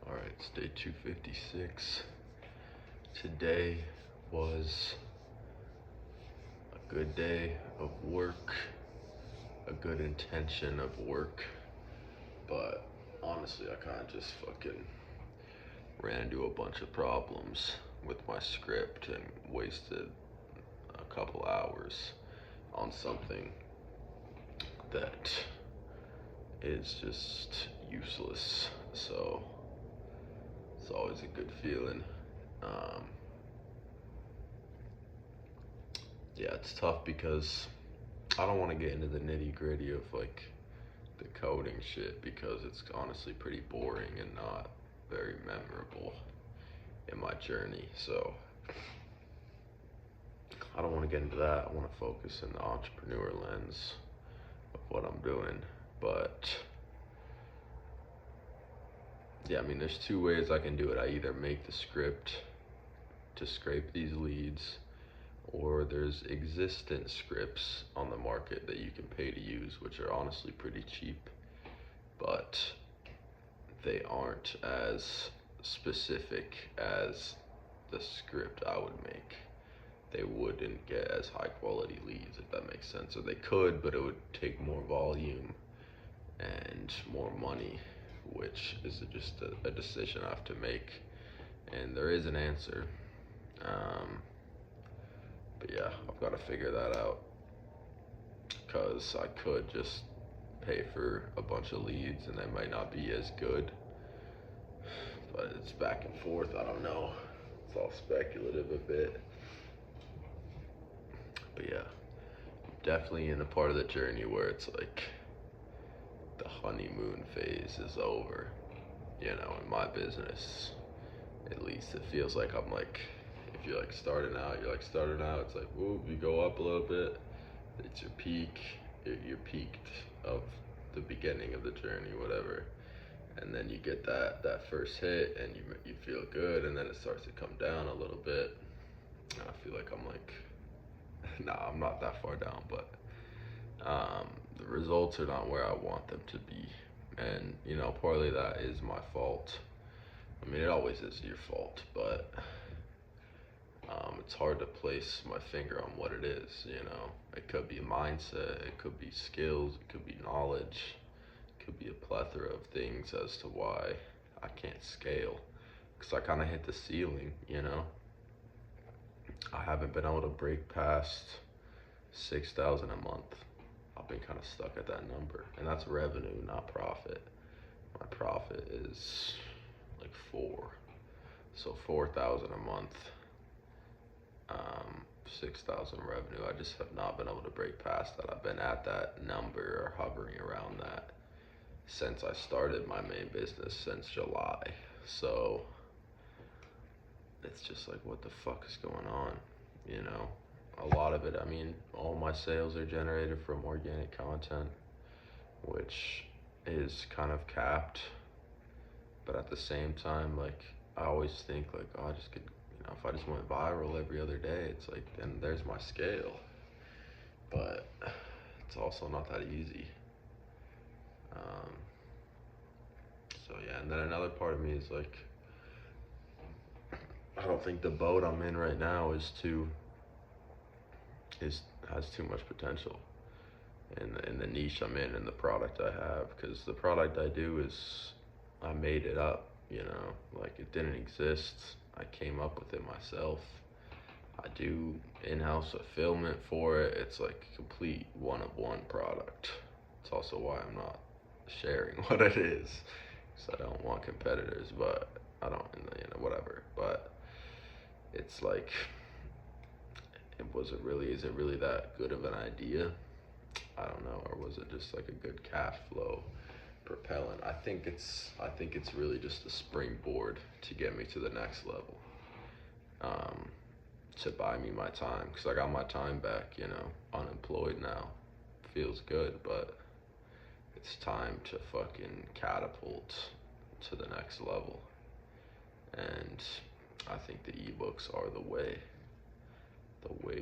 Alright, it's day 256. Today was a good day of work, a good intention of work, but honestly, I kind of just fucking ran into a bunch of problems with my script and wasted a couple hours on something that is just useless. So it's always a good feeling. Um, yeah, it's tough because I don't want to get into the nitty gritty of like the coding shit because it's honestly pretty boring and not very memorable in my journey. So I don't want to get into that. I want to focus in the entrepreneur lens of what I'm doing. But yeah, I mean, there's two ways I can do it. I either make the script to scrape these leads, or there's existent scripts on the market that you can pay to use, which are honestly pretty cheap, but they aren't as specific as the script I would make. They wouldn't get as high quality leads, if that makes sense. Or they could, but it would take more volume and more money, which is just a decision I have to make. And there is an answer. But yeah, I've got to figure that out, because I could just pay for a bunch of leads and they might not be as good, but it's back and forth. I don't know. It's all speculative a bit. But yeah, I'm definitely in a part of the journey where it's like the honeymoon phase is over. You know, in my business, at least it feels like I'm like, if you're like starting out, it's like, whoop, you go up a little bit, it's your peak, you're peaked of the beginning of the journey, whatever. And then you get that first hit and you feel good, and then it starts to come down a little bit. And I feel like I'm like, nah, I'm not that far down, but the results are not where I want them to be. And, you know, partly that is my fault. I mean, it always is your fault, but it's hard to place my finger on what it is, you know. It could be mindset, it could be skills, it could be knowledge, it could be a plethora of things as to why I can't scale. Because I kind of hit the ceiling, you know. I haven't been able to break past 6,000 a month. I've been kind of stuck at that number, and that's revenue, not profit. My profit is like 4, so 4,000 a month, 6,000 revenue. I just have not been able to break past that. I've been at that number or hovering around that since I started my main business, since July. So it's just like, what the fuck is going on, you know? A lot of it, I mean, all my sales are generated from organic content, which is kind of capped. But at the same time, like, I always think like, oh, I just could, you know, if I just went viral every other day, it's like, then there's my scale. But it's also not that easy. Um, so yeah, and then another part of me is like, I don't think the boat I'm in right now has too much potential in the niche I'm in and the product I have, because the product I do is, I made it up, you know, like it didn't exist. I came up with it myself. I do in-house fulfillment for it. It's like a complete one-of-one product. It's also why I'm not sharing what it is, because I don't want competitors, but I don't, you know, whatever. But it's like, is it really that good of an idea? I don't know, or was it just like a good cash flow propellant? I think it's really just a springboard to get me to the next level. To buy me my time, because I got my time back, you know, unemployed now. Feels good, but it's time to fucking catapult to the next level. And I think the ebooks are the way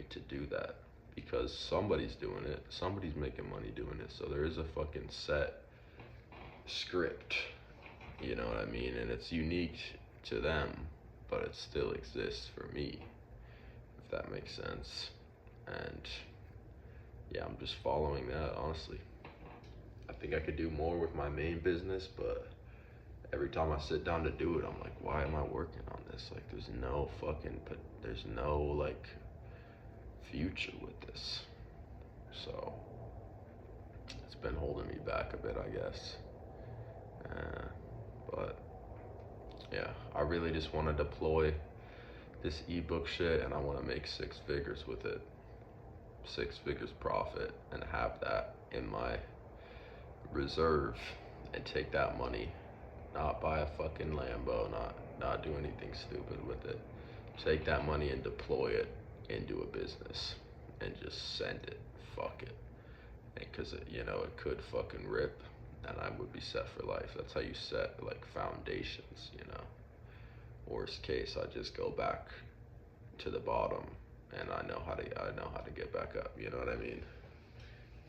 to do that, because somebody's doing it, somebody's making money doing it. So there is a fucking set script You know what I mean? And it's unique to them, but it still exists for me, if that makes sense. And yeah, I'm just following that, honestly. I think I could do more with my main business, but every time I sit down to do it, I'm like, why am I working on this? Like, there's no like future with this. So it's been holding me back a bit, I guess. But yeah, I really just want to deploy this ebook shit, and I want to make 6 figures with it, 6 figures profit, and have that in my reserve, and take that money, not buy a fucking Lambo, not do anything stupid with it. Take that money and deploy it into a business, and just send it. Fuck it, because it could fucking rip, and I would be set for life. That's how you set like foundations. Worst case, I just go back to the bottom, and I know how to get back up. You know what I mean?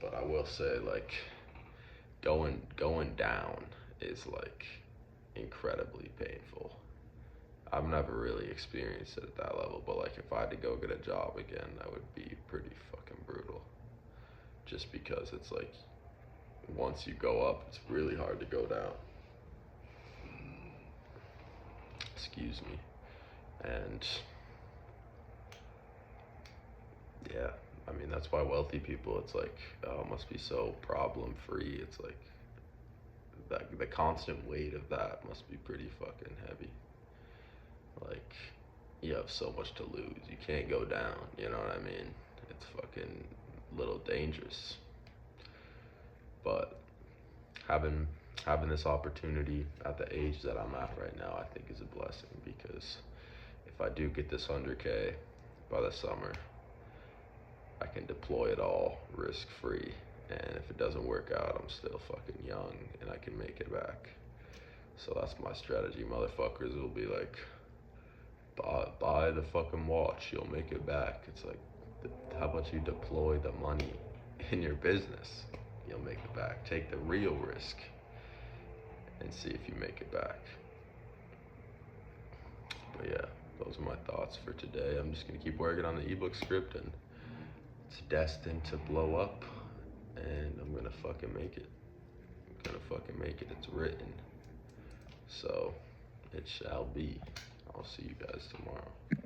But I will say, like, going down is like incredibly painful. I've never really experienced it at that level, but like if I had to go get a job again, that would be pretty fucking brutal. Just because it's like once you go up, it's really hard to go down. Excuse me. And yeah, I mean, that's why wealthy people, it's like, oh, it must be so problem free. It's like the constant weight of that must be pretty fucking heavy. Like, you have so much to lose. You can't go down, you know what I mean? It's fucking little dangerous. But having this opportunity at the age that I'm at right now, I think is a blessing, because if I do get this 100K by the summer, I can deploy it all risk free. And if it doesn't work out, I'm still fucking young and I can make it back. So that's my strategy, motherfuckers. It'll be like, buy the fucking watch, you'll make it back. It's like, how about you deploy the money in your business? You'll make it back. Take the real risk and see if you make it back. But yeah, those are my thoughts for today. I'm just gonna keep working on the ebook script, and it's destined to blow up, and I'm gonna fucking make it. I'm gonna fucking make it. It's written. So it shall be. I'll see you guys tomorrow.